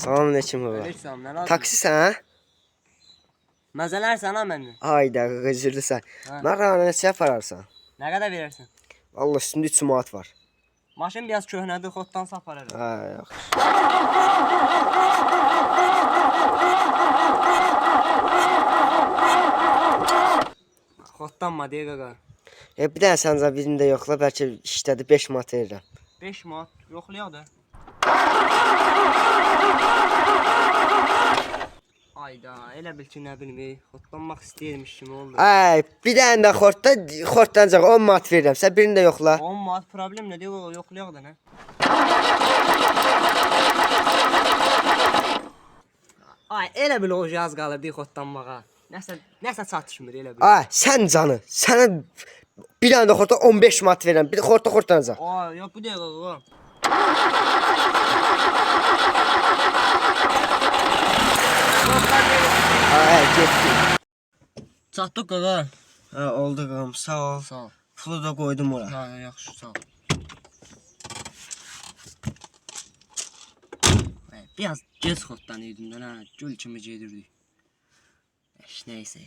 Salamünaleyküm baba. Aleyküm, nə lazım? Taksisən hə? Məzələrsən ha məndən? Hayda, özürlüsən. Hə. Mən rana neçə apararsan? Nə qədər verərsən? Allah üstündə 3 manat var. Maşın biraz köhnədir, xoddan sapararım. Hə, yaxşı. Xoddanma deyə qaqa. Bir dənə səncə birini də yoxla, bəlkə işlədi 5 manat verirəm. 5 manat yoxlayaq da. Ayda, elə bil ki, nə bilmir, xodlanmaq istəyirmiş kimi oldu. Ay, bir dənə də xortdancaq 10 manat verirəm. Sən birini də yoxla. 10 manat problem nədir, o yoxlayaq da nə? Ay, elə bil o az qalırdı xodlanmağa. Nəsə çatışmır elə bil. Ay, sən canı. Sənə bir dənə də xorta 15 manat verirəm. Bir də xortdancaq. Ay, ya bu dəqiqə qaqa. Ay, getdi. Çatdıq qaqa. Hə, oldu qaqam. Sağ ol. Sağ ol. Pulu da qoydum ora. Ha, yaxşı, sağ ol. Biraz gec xoddan idim də, gül kimi gedirdik. Nəysə.